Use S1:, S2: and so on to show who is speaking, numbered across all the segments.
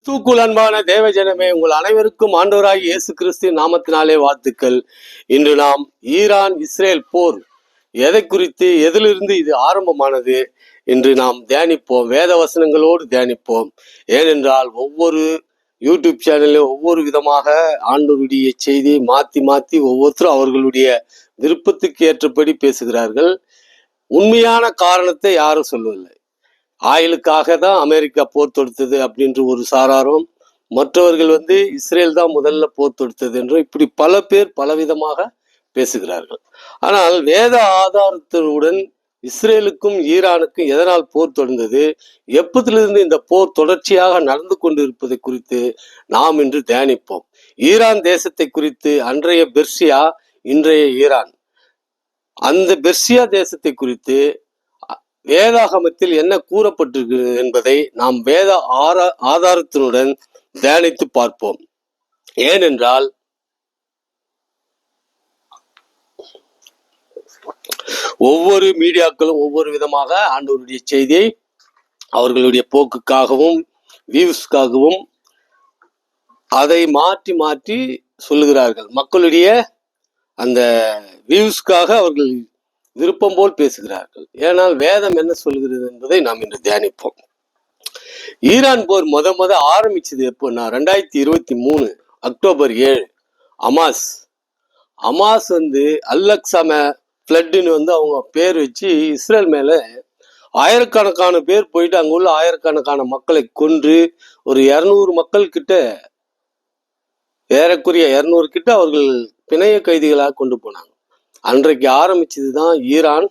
S1: கிறிஸ்துக்குள் அன்பான தேவஜனமே, உங்கள் அனைவருக்கும் ஆண்டவராகிய இயேசு கிறிஸ்து நாமத்தினாலே வாழ்த்துக்கள். இன்று நாம் ஈரான் இஸ்ரேல் போர் எதை குறித்து, எதிலிருந்து இது ஆரம்பமானது என்று நாம் தியானிப்போம். வேத வசனங்களோடு தியானிப்போம். ஏனென்றால் ஒவ்வொரு யூடியூப் சேனலில் ஒவ்வொரு விதமாக ஆண்டவருடைய செய்தியை மாற்றி மாற்றி ஒவ்வொருத்தரும் அவர்களுடைய விருப்பத்துக்கு ஏற்றபடி பேசுகிறார்கள். உண்மையான காரணத்தை யாரும் சொல்லவில்லை. ஆயிலுக்காக தான் அமெரிக்கா போர் தொடுத்தது அப்படின்ற ஒரு சாராரும், மற்றவர்கள் இஸ்ரேல் தான் முதல்ல போர் தொடுத்தது என்று இப்படி பல பேர் பலவிதமாக பேசுகிறார்கள். ஆனால் வேத ஆதாரத்துடன் இஸ்ரேலுக்கும் ஈரானுக்கும் எதனால் போர் தொடர்ந்தது, எப்பதிலிருந்து இந்த போர் தொடர்ச்சியாக நடந்து கொண்டு இருப்பதை குறித்து நாம் இன்று தியானிப்போம். ஈரான் தேசத்தை குறித்து, அன்றைய பெர்சியா இன்றைய ஈரான், அந்த பெர்சியா தேசத்தை குறித்து வேதாகமத்தில் என்ன கூறப்பட்டிருக்கிறது என்பதை நாம் வேத ஆதாரத்தினுடன் தியானித்து பார்ப்போம். ஏனென்றால் ஒவ்வொரு மீடியாக்களும் ஒவ்வொரு விதமாக ஆண்டவருடைய செய்தியை அவர்களுடைய போக்குக்காகவும் வியூஸ்க்காகவும் அதை மாற்றி மாற்றி சொல்லுகிறார்கள். மக்களுடைய அந்த வியூஸ்க்காக அவர்கள் விருப்பம் போல் பேசுகிறார்கள். ஏனால் வேதம் என்ன சொல்கிறது என்பதை நாம் இன்று தியானிப்போம். ஈரான் போர் முத ஆரம்பிச்சது எப்போன்னா 2023 அக்டோபர் 7. அமாஸ் அல்லக்ஸாம பிளட்னு அவங்க பேர் வச்சு இஸ்ரேல் மேல ஆயிரக்கணக்கான பேர் போயிட்டு அங்க உள்ள ஆயிரக்கணக்கான மக்களை கொன்று ஒரு 200 மக்கள் கிட்ட, ஏறக்குறைய 200 கிட்ட அவர்கள் பிணைய கைதிகளாக கொண்டு போனாங்க. அன்றைக்கு ஆரம்பிச்சதுதான் ஈரான்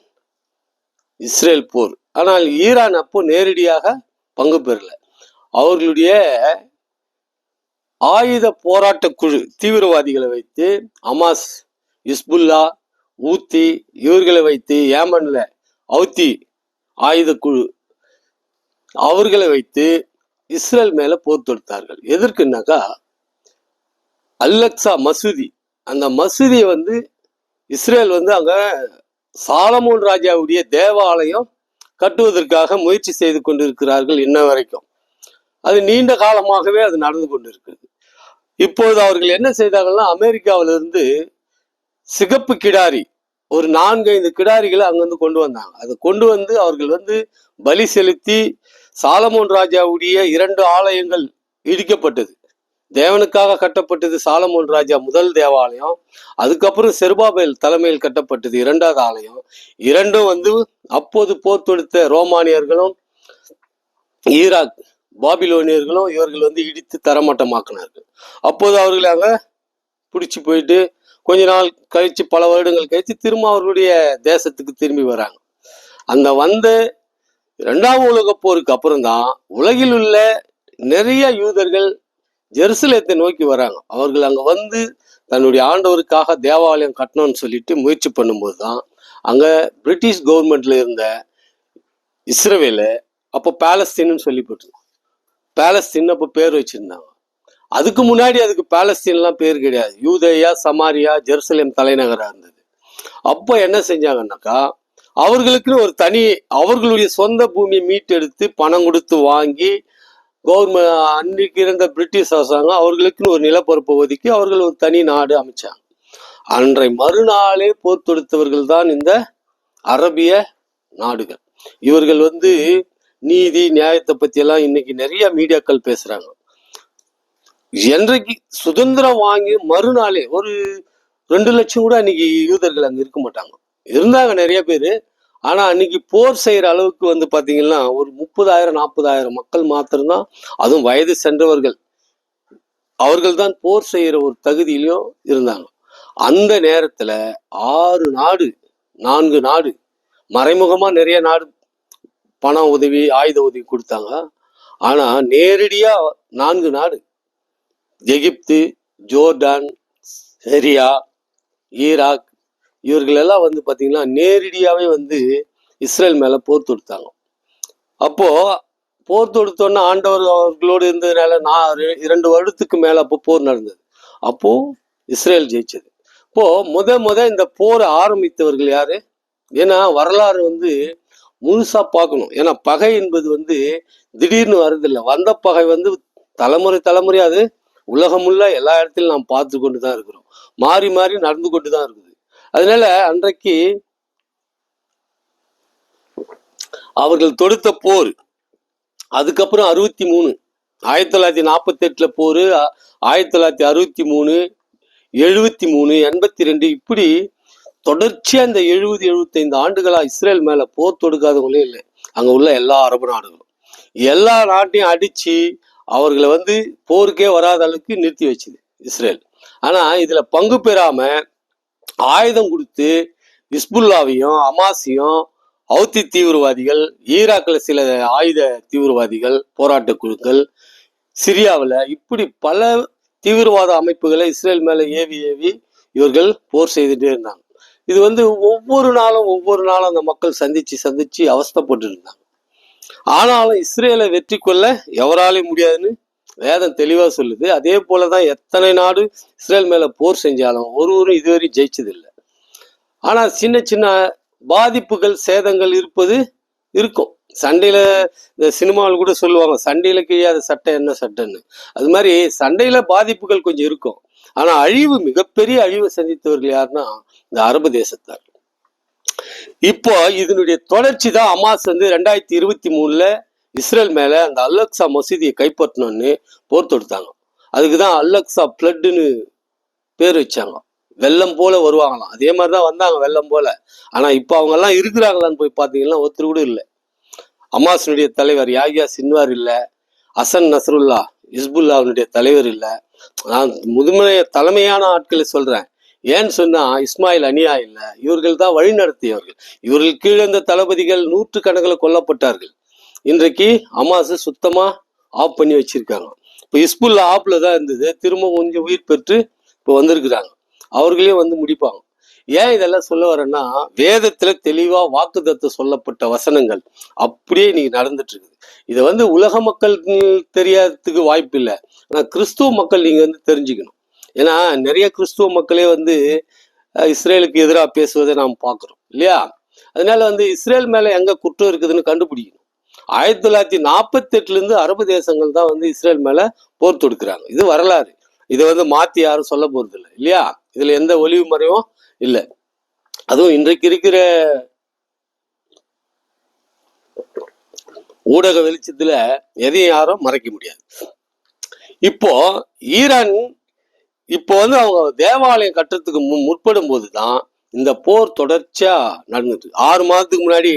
S1: இஸ்ரேல் போர். ஆனால் ஈரான் அப்போ நேரடியாக பங்கு பெறல. அவர்களுடைய ஆயுத போராட்ட குழு தீவிரவாதிகளை வைத்து, அமாஸ், இஸ்புல்லா, ஊத்தி இவர்களை வைத்து, ஏமன்ல ஹவுத்தி ஆயுத குழு அவர்களை வைத்து இஸ்ரேல் மேல போர் தொடுத்தார்கள். எதற்குனாக்கா அல்லக்ஸா மசூதி, அந்த மசூதியை இஸ்ரேல் அங்க சாலமோன் ராஜாவுடைய தேவாலயம் கட்டுவதற்காக முயற்சி செய்து கொண்டிருக்கிறார்கள் இன்ன வரைக்கும். அது நீண்ட காலமாகவே அது நடந்து கொண்டிருக்கிறது. இப்போது அவர்கள் என்ன செய்தார்கள்னா, அமெரிக்காவிலிருந்து சிகப்பு கிடாரி ஒரு 4-5 கிடாரிகளை அங்கிருந்து கொண்டு வந்தாங்க. அதை கொண்டு அவர்கள் பலி செலுத்தி சாலமோன் ராஜாவுடைய 2 ஆலயங்கள் இடிக்கப்பட்டது. தேவனுக்காக கட்டப்பட்டது சாலமோன் ராஜா முதல் தேவாலயம். அதுக்கப்புறம் செருபாபேல் தலைமையில் கட்டப்பட்டது 2வது ஆலயம். இரண்டும் அப்போது போர் தொடுத்த ரோமானியர்களும் ஈராக் பாபிலோனியர்களும் இவர்கள் இடித்து தரமட்டமாக்கினார்கள். அப்போது அவர்களை அங்க பிடிச்சி போயிட்டு கொஞ்ச நாள் கழிச்சு, பல வருடங்கள் கழிச்சு திரும்ப அவர்களுடைய தேசத்துக்கு திரும்பி வராங்க. அந்த 2ஆம் உலக போருக்கு அப்புறம்தான் உலகில் உள்ள நிறைய யூதர்கள் ஜெருசலேத்தை நோக்கி வராங்க. அவர்கள் அங்க தன்னுடைய ஆண்டவருக்காக தேவாலயம் கட்டணும்னு சொல்லிட்டு முயற்சி பண்ணும்போது தான் அங்க பிரிட்டிஷ் கவர்மெண்ட்ல இருந்த இஸ்ரேல, அப்போ பாலஸ்தீன்னு சொல்லிப்பட்டு, பாலஸ்தீன் அப்போ பேர் வச்சிருந்தாங்க. அதுக்கு முன்னாடி அதுக்கு பாலஸ்தீன்லாம் பேர் கிடையாது. யூதேயா, சமாரியா, ஜெருசலேம் தலைநகரா இருந்தது. அப்போ என்ன செஞ்சாங்கன்னாக்கா, அவர்களுக்குன்னு ஒரு தனி, அவர்களுடைய சொந்த பூமியை மீட்டெடுத்து பணம் கொடுத்து வாங்கி, கவர்மெண்ட் அன்றைக்கு இருந்த பிரிட்டிஷ் அரசாங்கம் அவர்களுக்குன்னு ஒரு நிலப்பரப்பு ஒதுக்கி அவர்கள் ஒரு தனி நாடு அமைச்சாங்க. அன்றை மறுநாளே போர் தொடுத்தவர்கள் தான் இந்த அரபிய நாடுகள். இவர்கள் நீதி நியாயத்தை பத்தி எல்லாம் இன்னைக்கு நிறைய மீடியாக்கள் பேசுறாங்க. என்றைக்கு சுதந்திரம் வாங்கி மறுநாளே ஒரு 2 லட்சம் கூட அன்னைக்கு யூதர்கள் அங்க இருக்க மாட்டாங்க. இருந்தாங்க நிறைய பேரு. ஆனா அன்னைக்கு போர் செய்யற அளவுக்கு பாத்தீங்கன்னா ஒரு 30,000-40,000 மக்கள் மாத்திரம்தான், அதுவும் வயது சென்றவர்கள், அவர்கள் தான் போர் செய்யற ஒரு தகுதியிலையும் இருந்தாங்க. அந்த நேரத்துல 4 நாடு மறைமுகமா நிறைய நாடு பண உதவி, ஆயுத உதவி கொடுத்தாங்க. ஆனா நேரடியா 4 நாடு, எகிப்து, ஜோர்டான், சிரியா, ஈராக், இவர்கள் எல்லாம் பாத்தீங்கன்னா நேரடியாவே இஸ்ரேல் மேல போர் தொடுத்தாங்க. அப்போ போர் தொடுத்தோன்னா ஆண்டவர் அவர்களோடு இருந்ததுனால 2 வருடத்துக்கு மேல அப்போ போர் நடந்தது. அப்போ இஸ்ரேல் ஜெயிச்சது. இப்போ முத இந்த போரை ஆரம்பித்தவர்கள் யாரு? ஏன்னா வரலாறு முழுசா பார்க்கணும். ஏன்னா பகை என்பது திடீர்னு வருதில்லை. வந்த பகை தலைமுறை தலைமுறை அது உலகமுள்ள எல்லா இடத்திலும் நாம் பார்த்து கொண்டு தான் இருக்கிறோம். மாறி மாறி நடந்து கொண்டு தான் இருக்குது. அதனால அன்றைக்கு அவர்கள் தொடுத்த போர், அதுக்கப்புறம் 63, 1948 போர், 1963, 73, 82, இப்படி தொடர்ச்சியா இந்த 70-75 ஆண்டுகளா இஸ்ரேல் மேல போர் தொடுக்காதவங்களே இல்லை. அங்க உள்ள எல்லா அரபு நாடுகளும் எல்லா நாட்டையும் அடிச்சு அவர்களை வந்து போருக்கே வராத அளவுக்கு நிறுத்தி வச்சுது இஸ்ரேல். ஆனா இதுல பங்கு பெறாம ஆயுதம் கொடுத்து ஹிஸ்புல்லாவையும் ஹமாஸையும், ஹவுத்தி தீவிரவாதிகள், ஈராக்கில் சில ஆயுத தீவிரவாதிகள், போராட்ட குழுக்கள், சிரியாவில், இப்படி பல தீவிரவாத அமைப்புகளை இஸ்ரேல் மேல ஏவி ஏவி இவர்கள் போர் செய்துட்டே இருந்தாங்க. இது வந்து ஒவ்வொரு நாளும் அந்த மக்கள் சந்திச்சு அவஸ்தைப்பட்டு இருந்தாங்க. ஆனாலும் இஸ்ரேலை வெற்றி கொள்ள எவராலையும் முடியாதுன்னு வேதம் தெளிவா சொல்லுது. அதே போலதான் எத்தனை நாடு இஸ்ரேல் மேல போர் செஞ்சாலும் ஒருவரும் இதுவரை ஜெயிச்சது இல்லை. ஆனா சின்ன சின்ன பாதிப்புகள், சேதங்கள் இருக்கும். சண்டையில, இந்த சினிமாவில் கூட சொல்லுவாங்க, சண்டையில கிழியாத சட்டை என்ன சட்டைன்னு. அது மாதிரி சண்டையில பாதிப்புகள் கொஞ்சம் இருக்கும். ஆனா மிகப்பெரிய அழிவு சந்தித்தவர்கள் யாருன்னா இந்த அரபு தேசத்தார். இப்போ இதனுடைய தொடர்ச்சி தான் ஹமாஸ் வந்து 2023 இஸ்ரேல் மேல அந்த அல்-அக்ஸா மசூதியை கைப்பற்றணும்னு போர் தொடுத்தாங்க. அதுக்குதான் அல்-அக்ஸா பிளட்னு பேர் வச்சாங்க. வெள்ளம் போல வருவாங்களாம். அதே மாதிரிதான் வந்தாங்க, வெள்ளம் போல. ஆனா இப்ப அவங்க எல்லாம் இருக்கிறாங்களான்னு போய் பாத்தீங்கன்னா ஒருத்தர் கூட இல்லை. ஹமாஸினுடைய தலைவர் யாகியா சின்வார் இல்ல, ஹசன் நஸ்ருல்லா ஹிஸ்புல்லாவுடைய தலைவர் இல்ல. நான் தலைமையான ஆட்களை சொல்றேன். ஏன்னு சொன்னா இஸ்மாயில் அனியா இல்ல, இவர்கள் தான் வழி நடத்தியவர்கள். இவர்கள் கீழே இந்த தளபதிகள் 100 கணக்கில் கொல்லப்பட்டார்கள். இன்றைக்கு ஹமாஸ் சுத்தமா ஆஃப் பண்ணி வச்சிருக்காங்க. இப்ப ஹிஸ்புல்லா ஆப்ல தான் இருந்தது, திரும்ப கொஞ்சம் உயிர் பெற்று இப்போ வந்திருக்கிறாங்க. அவர்களையும் வந்து முடிப்பாங்க. ஏன் இதெல்லாம் சொல்ல வரேன்னா, வேதத்துல தெளிவா வாக்குத்தத்தம் சொல்லப்பட்ட வசனங்கள் அப்படியே இன்னைக்கு நடந்துட்டு இருக்குது. இதை வந்து உலக மக்கள் தெரியாததுக்கு வாய்ப்பு இல்லை. ஆனா கிறிஸ்துவ மக்கள் நீங்க வந்து தெரிஞ்சுக்கணும். ஏன்னா நிறைய கிறிஸ்துவ மக்களே வந்து இஸ்ரேலுக்கு எதிராக பேசுவதை நாம் பார்க்கிறோம் இல்லையா? அதனால வந்து இஸ்ரேல் மேல எங்க குற்றம் இருக்குதுன்னு கண்டுபிடிக்கணும். 1948 அரபு தேசங்கள் தான் வந்து இஸ்ரேல் மேல போர் தொடுக்கிறாங்க. இது வரலாறு. இதை வந்து மாத்தி யாரும் சொல்ல போறது இல்லை இல்லையா? இதுல எந்த ஒளிவு மறைவும் இல்லை. அதுவும் இன்றைக்கு இருக்கிற ஊடக வெளிச்சத்துல எதையும் யாரும் மறைக்க முடியாது. இப்போ ஈரான் இப்போ வந்து அவங்க தேவாலயம் கட்டுறதுக்கு முற்படும் போதுதான் இந்த போர் தொடர்ச்சியா நடந்தது. 6 மாதத்துக்கு முன்னாடி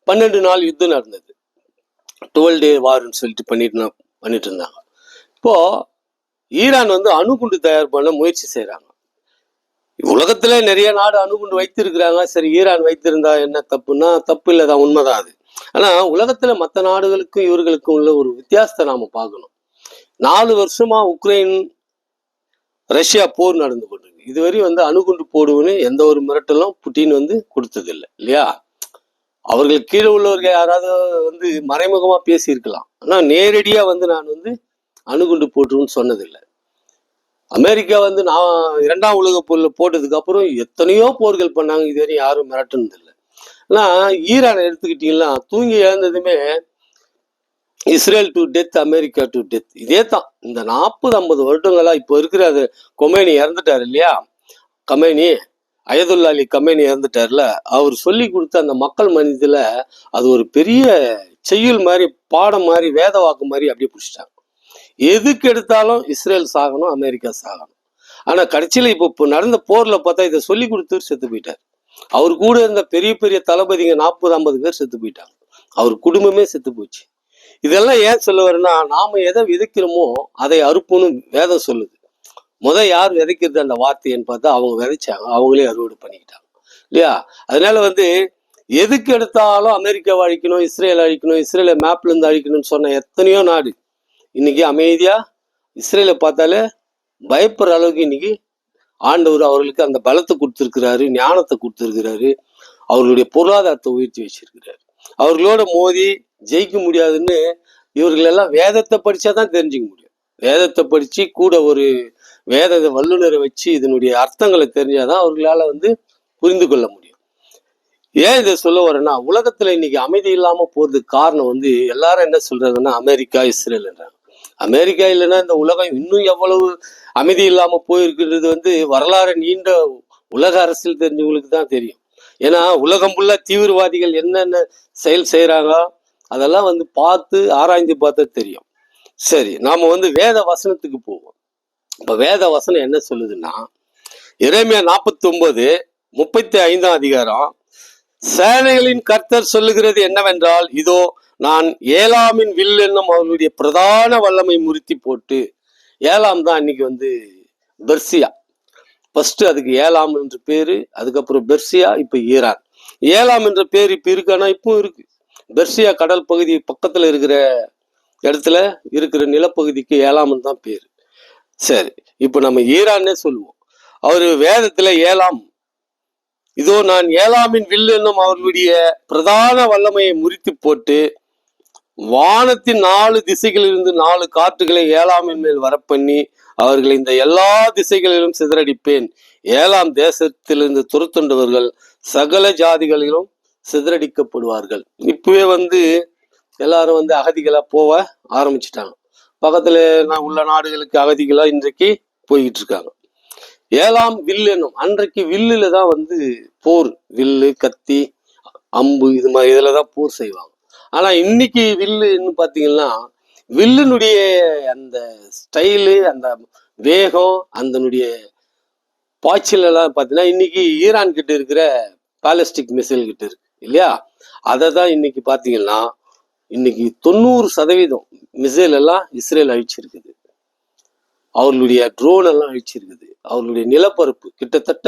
S1: 12 நாள் யுத்தம் நடந்தது. 12 டே வார்ன்னு சொல்லிட்டு பண்ணிட்டு இருந்தாங்க. இப்போ ஈரான் வந்து அணுகுண்டு தயார் பண்ண முயற்சி செய்யறாங்க. உலகத்துல நிறைய நாடு அணுகுண்டு வைத்திருக்கிறாங்க. சரி, ஈரான் வைத்திருந்தா என்ன தப்புன்னா, தப்பு இல்லைதான், உண்மைதான் அது. ஆனா உலகத்துல மற்ற நாடுகளுக்கும் இவர்களுக்கும் உள்ள ஒரு வித்தியாசத்தை நாம பார்க்கணும். 4 வருஷமா உக்ரைன் ரஷ்யா போர் நடந்து கொண்டிருக்கு. இதுவரை வந்து அணுகுண்டு போடுவோன்னு எந்த ஒரு மிரட்டலும் புட்டின் வந்து கொடுத்ததில்லை இல்லையா? அவர்கள் கீழே உள்ளவர்கள் யாராவது வந்து மறைமுகமா பேசியிருக்கலாம். ஆனா நேரடியா வந்து நான் வந்து அணுகுண்டு போட்டுருன்னு சொன்னதில்லை. அமெரிக்கா வந்து நான் 2ஆம் உலக போர்ல போட்டதுக்கு அப்புறம் எத்தனையோ போர்கள் பண்ணாங்க. இதுவரை யாரும் மிரட்டுனது இல்லை. ஆனா ஈரானை எடுத்துக்கிட்டீங்கன்னா, தூங்கி எழுந்ததுமே Israel to death, America to death, இதே தான். இந்த 40-50 வருடங்களா இப்போ இருக்கிற அது கொமேனி இறந்துட்டாரு இல்லையா? அயதுல்லா அலி கமேனி இறந்துட்டார்ல, அவர் சொல்லி கொடுத்த அந்த மக்கள் மனதில அது ஒரு பெரிய செய்யுள் மாதிரி, பாடம் மாதிரி, வேத வாக்கு மாதிரி அப்படியே பிடிச்சிட்டாங்க. எதுக்கு எடுத்தாலும் இஸ்ரேல் சாகணும், அமெரிக்கா சாகணும். ஆனா கடைசியில இப்போ நடந்த போர்ல பார்த்தா இதை சொல்லி கொடுத்து செத்து போயிட்டார். அவர் கூட இருந்த பெரிய பெரிய தளபதிங்க 40-50 பேர் செத்து போயிட்டாங்க. அவர் குடும்பமே செத்து போச்சு. இதெல்லாம் ஏன் சொல்ல வரேன்னா, நாம எதை விதைக்கிறோமோ அதை அறுப்புன்னு வேதம் சொல்லுது. யார் விதைக்கிறது அந்த வார்த்தைன்னு பார்த்தா அவங்க விதைச்சாங்க, அவங்களே அறுவடை பண்ணிக்கிட்டாங்க இல்லையா? அதனால வந்து எதுக்கு எடுத்தாலும் அமெரிக்காவை அழிக்கணும், இஸ்ரேல் அழிக்கணும், இஸ்ரேலை மேப்ல இருந்து அழிக்கணும்னு சொன்ன எத்தனையோ நாடு இன்னைக்கு அமைதியா இஸ்ரேலை பார்த்தாலே பயப்படுற அளவுக்கு இன்னைக்கு ஆண்டவர் அவர்களுக்கு அந்த பலத்தை கொடுத்துருக்கிறாரு, ஞானத்தை கொடுத்துருக்கிறாரு, அவர்களுடைய பொருளாதாரத்தை உயர்த்தி வச்சிருக்கிறாரு. அவர்களோட மோதி ஜெயிக்க முடியாதுன்னு இவர்கள் எல்லாம் வேதத்தை படிச்சாதான் தெரிஞ்சுக்க முடியும். வேதத்தை படிச்சு கூட ஒரு வேத வல்லுநரை வச்சு இதனுடைய அர்த்தங்களை தெரிஞ்சாதான் அவர்களால வந்து புரிந்து கொள்ள முடியும். ஏன் இதை சொல்ல வரேன்னா, உலகத்துல இன்னைக்கு அமைதி இல்லாம போறதுக்கு காரணம் வந்து எல்லாரும் என்ன சொல்றாங்கன்னா அமெரிக்கா, இஸ்ரேல்ன்றாங்க. அமெரிக்கா இல்லைன்னா இந்த உலகம் இன்னும் எவ்வளவு அமைதி இல்லாம போயிருக்கிறது வந்து வரலாறு நீண்ட உலக அரசியல் தெரிஞ்சவங்களுக்கு தான் தெரியும். ஏன்னா உலகம் ஃபுல்லா தீவிரவாதிகள் என்னென்ன செயல் செய்யறாங்க அதெல்லாம் வந்து பார்த்து ஆராய்ந்து பார்த்தா தெரியும். சரி, நாம வந்து வேத வசனத்துக்கு போவோம். இப்ப வேத வசனம் என்ன சொல்லுதுன்னா, எரேமியா 49:35 அதிகாரம், சேனைகளின் கர்த்தர் சொல்லுகிறது என்னவென்றால், இதோ நான் ஏலாமின் வில் என்னும் அவர்களுடைய பிரதான வல்லமை முறித்தி போட்டு, ஏலாம் தான் இன்னைக்கு வந்து பெர்சியா. ஃபர்ஸ்ட் அதுக்கு ஏலாம் என்ற பேரு, அதுக்கப்புறம் பெர்சியா, இப்ப ஈரான். ஏலாம் என்ற பேர் இப்ப இருக்கானா? இப்போ இருக்கு. பெர்சியா கடல் பகுதி பக்கத்துல இருக்கிற இடத்துல இருக்கிற நிலப்பகுதிக்கு ஏலாம்னு தான் பேரு. சரி, இப்ப நம்ம ஈரான்னே சொல்லுவோம். அவரு வேதத்துல ஏலாம், இதோ நான் ஏலாமின் வில் என்னும் அவர்களுடைய பிரதான வல்லமையை முறித்து போட்டு, வானத்தின் 4 திசைகளிலிருந்து 4 காற்றுகளை ஏலாமின் மேல் வரப்பண்ணி அவர்களை இந்த எல்லா திசைகளிலும் சிதறடிப்பேன். ஏலாம் தேசத்திலிருந்து துரத்துண்டவர்கள் சகல ஜாதிகளிலும் சிதறடிக்கப்படுவார்கள். இப்பவே வந்து எல்லாரும் வந்து அகதிகளா போக ஆரம்பிச்சுட்டாங்க. பக்கத்துல உள்ள நாடுகளுக்கு அகதிகளா இன்றைக்கு போய்கிட்டு இருக்காங்க. ஏலாம் வில் என்னும், அன்றைக்கு வில்லுல தான் வந்து போர், வில்லு, கத்தி, அம்பு, இது மாதிரி இதுலதான் போர் செய்வாங்க. ஆனா இன்னைக்கு வில்லுன்னு பாத்தீங்கன்னா, வில்லுனுடைய அந்த ஸ்டைலு, அந்த வேகம், அதனுடைய பாய்ச்சல் எல்லாம் பாத்தீங்கன்னா இன்னைக்கு ஈரான் கிட்ட இருக்கிற பாலிஸ்டிக் மிசைல் கிட்ட இருக்கு இல்லையா? அதை தான் இன்னைக்கு பாத்தீங்கன்னா இன்னைக்கு 90% மிசைல் எல்லாம் இஸ்ரேல் அழிச்சிருக்குது. அவர்களுடைய ட்ரோன் எல்லாம் அழிச்சிருக்குது. அவர்களுடைய நிலப்பரப்பு கிட்டத்தட்ட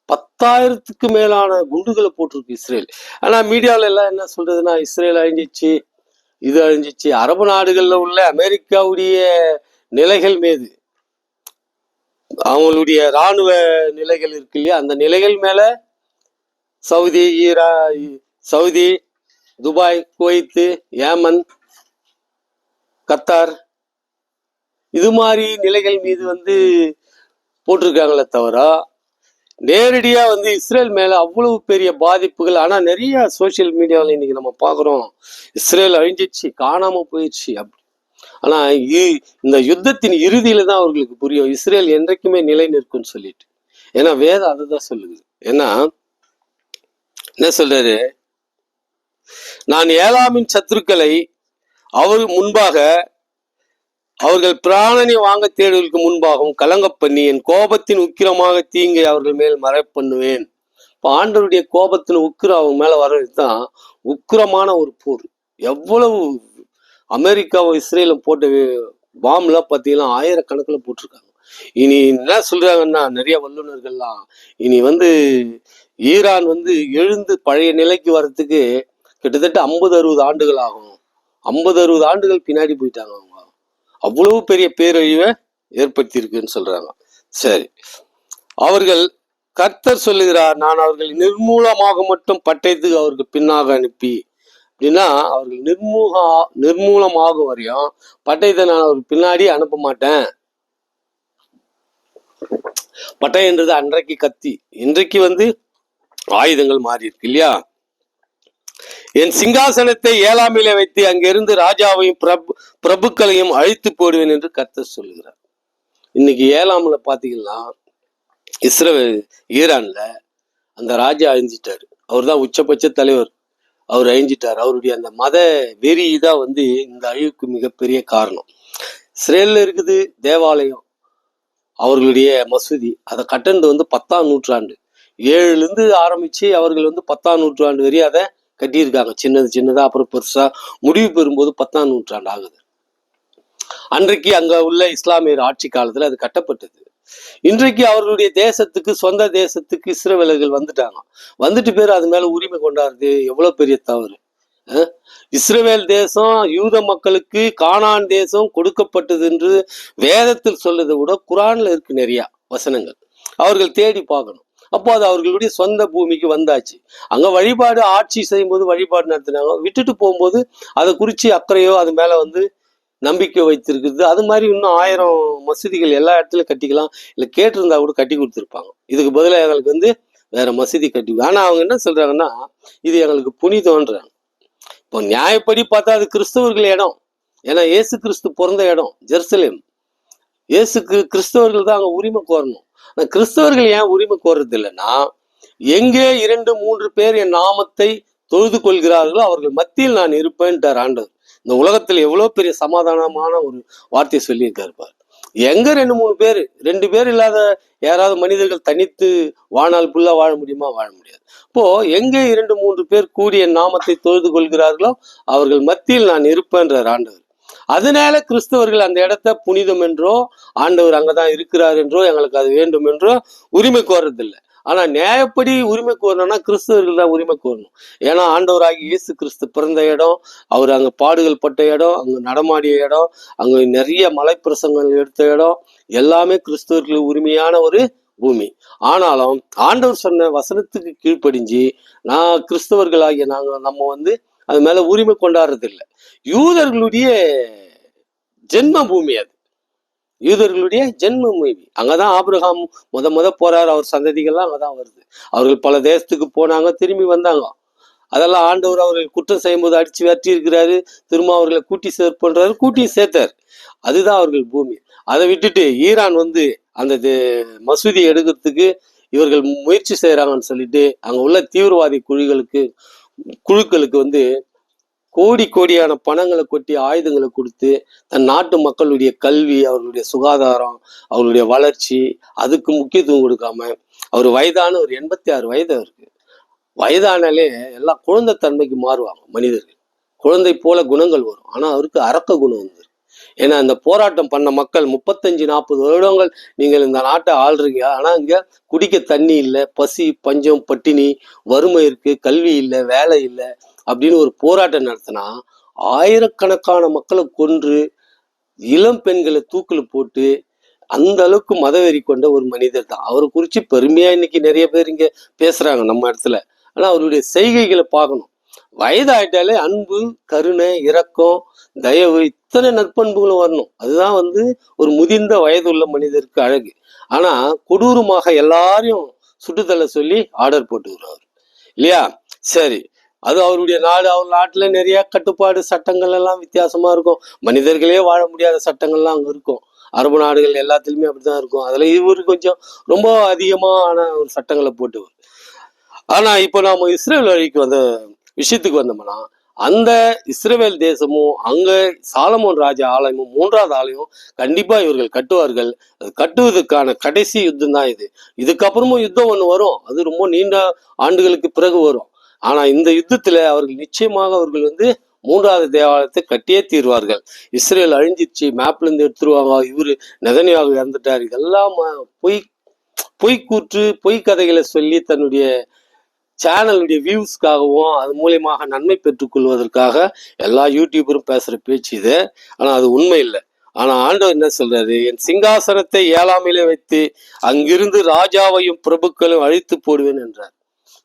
S1: 10,000க்கு மேலான குண்டுகளை போட்டிருக்கு இஸ்ரேல். ஆனா மீடியாவில எல்லாம் என்ன சொல்றதுன்னா, இஸ்ரேல் அழிஞ்சிச்சு, இது அழிஞ்சிச்சு. அரபு நாடுகள்ல உள்ள அமெரிக்காவுடைய நிலைகள் மீது, அவங்களுடைய இராணுவ நிலைகள் இருக்கு இல்லையா, அந்த நிலைகள் மேல Saudi, Dubai, Kuwait, Yemen, Qatar, இது மாதிரி நிலைகள் மீது வந்து போட்டிருக்காங்களே தவிர நேரடியா வந்து இஸ்ரேல் மேல அவ்வளவு பெரிய பாதிப்புகள். ஆனா நிறைய சோசியல் மீடியாவில் இன்னைக்கு நம்ம பாக்குறோம், இஸ்ரேல் அழிஞ்சிச்சு, காணாம போயிடுச்சு அப்படி. ஆனா இந்த யுத்தத்தின் இறுதியில தான் அவர்களுக்கு புரியும் இஸ்ரேல் என்றைக்குமே நிலை நிற்கும்னு சொல்லிட்டு. ஏன்னா வேதம் அதுதான் சொல்லுது. ஏன்னா என்ன சொல்றாரு, நான் ஏலாமின் சத்துருக்களை அவர் முன்பாக, அவர்கள் பிராணனை வாங்க தேடுவதற்கு முன்பாகவும் கலங்க பண்ணி என் கோபத்தின் உக்கிரமாக தீங்கை அவர்கள் மேல் மறை பண்ணுவேன். இப்போ ஆண்டவருடைய கோபத்தின் உக்கிரம் அவங்க மேல வர்றதுதான் உக்கிரமான ஒரு போர். எவ்வளவு அமெரிக்காவும் இஸ்ரேலும் போட்ட பாம்லாம் பார்த்தீங்கன்னா 1000கணக்கில் போட்டிருக்காங்க. இனி என்ன சொல்றாங்கன்னா, நிறைய வல்லுநர்கள்லாம் இனி வந்து ஈரான் வந்து எழுந்து பழைய நிலைக்கு வர்றதுக்கு கிட்டத்தட்ட 50-60 ஆண்டுகள் ஆகும். 50-60 ஆண்டுகள் பின்னாடி போயிட்டாங்க அவங்க. அவ்வளவு பெரிய பேரழிவை ஏற்படுத்தி இருக்குன்னு சொல்றாங்க. சரி, அவர்கள் கர்த்தர் சொல்லுகிறார், நான் அவர்கள் நிர்மூலமாக மட்டும் பட்டயத்துக்கு அவருக்கு பின்னாக அனுப்பி, அப்படின்னா அவர்கள் நிர்மூலமாகும் வரையும் பட்டயத்தை நான் அவருக்கு பின்னாடி அனுப்ப மாட்டேன். பட்டயன்றது அன்றைக்கு கத்தி, இன்றைக்கு வந்து ஆயுதங்கள் மாறி இருக்கு இல்லையா? என் சிங்காசனத்தை ஏலாமிலே வைத்து அங்கிருந்து ராஜாவையும் பிரபுக்களையும் அழித்து போடுவேன் என்று கர்த்தர் சொல்லுகிறார். இன்னைக்கு ஏலாம்ல பாத்தீங்கன்னா இஸ்ரேல் ஈரான்ல அந்த ராஜா அழிஞ்சிட்டாரு. அவர் தான் உச்சபட்ச தலைவர். அவர் அழிஞ்சிட்டார். அவருடைய அந்த மத வெறி தான் வந்து இந்த அழிவுக்கு மிகப்பெரிய காரணம். இஸ்ரேல்ல இருக்குது தேவாலயம், அவர்களுடைய மசூதி, அதை கட்டினது வந்து 10ஆம் நூற்றாண்டு. 7லேருந்து ஆரம்பிச்சு அவர்கள் வந்து 10ஆம் நூற்றாண்டு வரையும் அதை கட்டியிருக்காங்க. சின்னதா, அப்புறம் பெருசா முடிவு பெறும்போது 10ஆம் நூற்றாண்டு ஆகுது. அன்றைக்கு அங்க உள்ள இஸ்லாமியர் ஆட்சி காலத்துல அது கட்டப்பட்டது. இன்றைக்கு அவர்களுடைய தேசத்துக்கு, சொந்த தேசத்துக்கு இஸ்ரவேலர்கள் வந்துட்டு பேர் அது மேல உரிமை கொண்டாடுறது எவ்வளவு பெரிய தவறு. இஸ்ரவேல் தேசம் யூத மக்களுக்கு கானான் தேசம் கொடுக்கப்பட்டது என்று வேதத்தில் சொல்றதை விட குரான்ல இருக்கு நிறைய வசனங்கள். அவர்கள் தேடி பார்க்கணும். அப்போ அது அவர்களுடைய சொந்த பூமிக்கு வந்தாச்சு. அங்க வழிபாடு, ஆட்சி செய்யும் போது வழிபாடு நடத்தினாங்க. விட்டுட்டு போகும்போது அதை குறிச்சு அக்கறையோ அது மேல வந்து நம்பிக்கை வைத்திருக்குது. அது மாதிரி இன்னும் 1000 மசூதிகள் எல்லா இடத்துலயும் கட்டிக்கலாம். இல்லை கேட்டிருந்தா கூட கட்டி கொடுத்துருப்பாங்க. இதுக்கு பதிலாக எங்களுக்கு வந்து வேற மசூதி கட்டி. ஆனா அவங்க என்ன சொல்றாங்கன்னா, இது எங்களுக்கு புனிதம்ன்றாங்க. இப்போ நியாயப்படி பார்த்தா அது கிறிஸ்தவர்கள் இடம். ஏன்னா இயேசு கிறிஸ்து பிறந்த இடம் ஜெருசலேம். கிறிஸ்தவர்கள் தான் அங்க உரிமை கோரணும். கிறிஸ்தவர்கள் ஏன் உரிமை கோர்றது இல்லைன்னா, எங்கே 2-3 பேர் என் நாமத்தை தொழுது கொள்கிறார்களோ அவர்கள் மத்தியில் நான் இருப்பேன்ட்டார் ஆண்டவர். இந்த உலகத்துல எவ்வளவு பெரிய சமாதானமான ஒரு வார்த்தையை சொல்லியிருக்காரு பாரு. எங்க 2-3 பேர், 2 பேர் இல்லாத யாராவது மனிதர்கள் தனித்து வாழ்நாள் ஃபுல்லா வாழ முடியுமா? வாழ முடியாது. இப்போ எங்கே 2-3 பேர் கூடிய நாமத்தை தொழுது கொள்கிறார்களோ அவர்கள் மத்தியில் நான் இருப்பேன்றார் ஆண்டவர். அதனால கிறிஸ்தவர்கள் அந்த இடத்த புனிதம் என்றோ ஆண்டவர் அங்கதான் இருக்கிறார் என்றோ எங்களுக்கு அது வேண்டும் என்றோ உரிமை கோரதில்லை. ஆனா நியாயப்படி உரிமை கோரணும்னா கிறிஸ்தவர்கள் தான் உரிமை கோரணும். ஏன்னா ஆண்டவராகி இயேசு கிறிஸ்து பிறந்த இடம், அவர் அங்க பாடுகள் பட்ட இடம், அங்க நடமாடிய இடம், அங்க நிறைய மலைப்பிரசங்கள் எடுத்த இடம், எல்லாமே கிறிஸ்தவர்களுக்கு உரிமையான ஒரு பூமி. ஆனாலும் ஆண்டவர் சொன்ன வசனத்துக்கு கீழ்ப்படிஞ்சு கிறிஸ்தவர்களாகிய நம்ம அது மேல உரிமை கொண்டாடுறது இல்லை. யூதர்களுடைய ஜென்ம பூமி அது, யூதர்களுடைய ஜென்ம பூமி. அங்கதான் ஆபிரகாம் முத போறாரு, அவர் சந்ததிகள்லாம் அங்கதான் வருது. அவர்கள் பல தேசத்துக்கு போனாங்க, திரும்பி வந்தாங்க. அதெல்லாம் ஆண்டவர் அவர்கள் குற்றம் செய்யும் போது அடிச்சு வெட்டி இருக்கிறாரு, திரும்ப அவர்களை கூட்டி சேர்ப்பன்றாரு, கூட்டி சேர்த்தாரு. அதுதான் அவர்கள் பூமி. அதை விட்டுட்டு ஈரான் அந்த மசூதி எடுக்கிறதுக்கு இவர்கள் முயற்சி செய்யறாங்கன்னு சொல்லிட்டு அங்க உள்ள தீவிரவாதி குழுக்களுக்கு கோடியான பணங்களை கொட்டி ஆயுதங்களை கொடுத்து தன் நாட்டு மக்களுடைய கல்வி, அவர்களுடைய சுகாதாரம், அவருடைய வளர்ச்சி அதுக்கு முக்கியத்துவம் கொடுக்காம, அவர் வயதான ஒரு 86 வயது அவருக்கு. வயதானாலே எல்லாம் குழந்தை தன்மைக்கு மாறுவாங்க மனிதர்கள், குழந்தை போல குணங்கள் வரும். ஆனா அவருக்கு அரக்க குணம் வந்துருக்கு. ஏன்னா இந்த போராட்டம் பண்ண மக்கள் 35-40 வருடங்கள் நீங்கள் இந்த நாட்டை ஆள்றீங்க, ஆனா இங்க குடிக்க தண்ணி இல்லை, பசி பஞ்சம் பட்டினி வறுமை இருக்கு, கல்வி இல்லை, வேலை இல்லை அப்படின்னு ஒரு போராட்டம் நடத்தினா ஆயிரக்கணக்கான மக்களை கொன்று இளம் பெண்களை தூக்கில போட்டு அந்த அளவுக்கு மதவெறி கொண்ட ஒரு மனிதர் தான். அவரை குறிச்சு பெருமையா இன்னைக்கு நிறைய பேர் இங்க பேசுறாங்க நம்ம இடத்துல. ஆனா அவருடைய செய்கைகளை பார்க்கணும். வயதாயிட்டாலே அன்பு, கருணை, இரக்கம், தயவு, இத்தனை நற்பண்புகளும் வரணும். அதுதான் ஒரு முதிர்ந்த வயதுள்ள மனிதருக்கு அழகு. ஆனா கொடூரமாக எல்லாரையும் சுட்டுத்தள்ள சொல்லி ஆர்டர் போட்டு வருவார் இல்லையா? சரி, அது அவருடைய நாடு. அவர் நாட்டுல நிறைய கட்டுப்பாடு சட்டங்கள் எல்லாம் வித்தியாசமா இருக்கும். மனிதர்களே வாழ முடியாத சட்டங்கள்லாம் அங்க இருக்கும். அரபு நாடுகள் எல்லாத்துலயுமே அப்படிதான் இருக்கும். அதுல இவரு கொஞ்சம் ரொம்ப அதிகமான ஒரு சட்டங்களை போட்டுவர். ஆனா இப்போ நாம இஸ்ரேல் வழிக்கு விஷயத்துக்கு வந்தோம்னா, அந்த இஸ்ரேல் தேசமும் அங்க சாலமோன் ராஜா ஆலயமும் 3வது ஆலயம் கண்டிப்பா இவர்கள் கட்டுவார்கள். அது கட்டுவதற்கான கடைசி யுத்தம் தான் இது. இதுக்கப்புறமும் யுத்தம் ஒண்ணு வரும், அது ரொம்ப நீண்ட ஆண்டுகளுக்கு பிறகு வரும். ஆனா இந்த யுத்தத்துல அவர்கள் நிச்சயமாக அவர்கள் 3வது தேவாலயத்தை கட்டியே தீர்வார்கள். இஸ்ரேல் அழிஞ்சிருச்சு, மேப்ல இருந்து எடுத்துருவாங்க, இவரு நெதன்யாகு இறந்துட்டார், இதெல்லாம் பொய்க்கூற்று, பொய் கதைகளை சொல்லி தன்னுடைய சேனலுடைய வியூஸ்க்காகவும் அது மூலியமாக நன்மை பெற்றுக் கொள்வதற்காக எல்லா யூடியூபரும் பேசுற பேச்சு இது. ஆனா அது உண்மை இல்லை. ஆனா ஆண்டவர் என்ன சொல்றாரு? என் சிங்காசனத்தை 7ஆமிலே வைத்து அங்கிருந்து ராஜாவையும் பிரபுக்களும் அழித்து போடுவேன் என்றார்.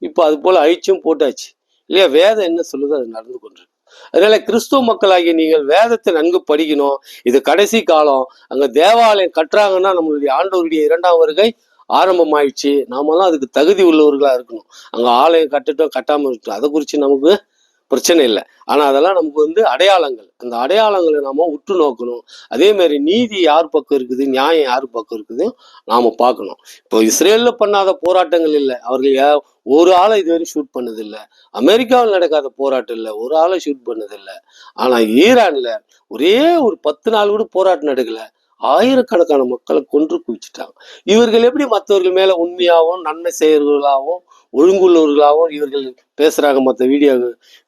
S1: இப்போ அது போல அழிச்சும் போட்டாச்சு இல்லையா? வேதம் என்ன சொல்லுது அது நடந்து கொண்டிருக்கு. அதனால கிறிஸ்துவ மக்களாகிய நீங்கள் வேதத்தை நன்கு படிக்கணும். இது கடைசி காலம். அங்க தேவாலயம் கட்டுறாங்கன்னா நம்மளுடைய ஆண்டவருடைய 2ஆம் வருகை ஆரம்பமாயிடுச்சு. நாமெல்லாம் அதுக்கு தகுதி உள்ளவர்களா இருக்கணும். அங்க ஆலயம் கட்டட்டும் கட்டாம இருக்கட்டும், அதை குறித்து நமக்கு பிரச்சனை இல்லை. ஆனா அதெல்லாம் நமக்கு அடையாளங்கள். அந்த அடையாளங்களை நாம உற்று நோக்கணும். அதே மாதிரி நீதி யார் பக்கம் இருக்குது, நியாயம் யார் பக்கம் இருக்குது நாம பார்க்கணும். இப்போ இஸ்ரேல்ல பண்ணாத போராட்டங்கள் இல்லை. அவர்கள் ஒரு ஆளை இதுவரை ஷூட் பண்ணதில்லை. அமெரிக்காவில் நடக்காத போராட்டம் இல்லை, ஒரு ஆளை ஷூட் பண்ணதில்லை. ஆனா ஈரான்ல ஒரே ஒரு 10 நாள் கூட போராட்டம் நடக்கல, ஆயிரக்கணக்கான மக்களை கொன்று குவிச்சுட்டாங்க. இவர்கள் எப்படி மற்றவர்கள் மேல உண்மையாகவும் நன்மை செய்யறவர்களாகவும் ஒழுங்குள்ளவர்களாகவும் இவர்கள் பேசுறாங்க? மற்ற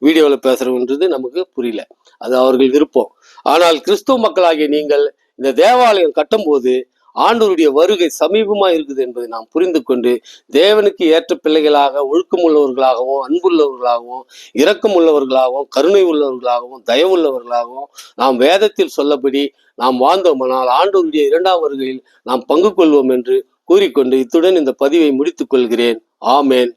S1: வீடியோவில் பேசுறதுன்றது நமக்கு புரியல. அது அவர்கள் விருப்பம். ஆனால் கிறிஸ்துவ மக்களாகிய நீங்கள் இந்த தேவாலயம் கட்டும்போது ஆண்டவருடைய வருகை சமீபமா இருக்குது என்பதை நாம் புரிந்து கொண்டு தேவனுக்கு ஏற்ற பிள்ளைகளாக, ஒழுக்கம் உள்ளவர்களாகவும், அன்புள்ளவர்களாகவும், இரக்கம் உள்ளவர்களாகவும், கருணை உள்ளவர்களாகவும், தயவுள்ளவர்களாகவும் நாம் வேதத்தில் சொல்லபடி நாம் வாழ்ந்தோமானால் ஆண்டவருடைய 2ஆம் வருகையில் நாம் பங்கு கொள்வோம் என்று கூறிக்கொண்டு இத்துடன் இந்த பதிவை முடித்துக் கொள்கிறேன். ஆமேன்.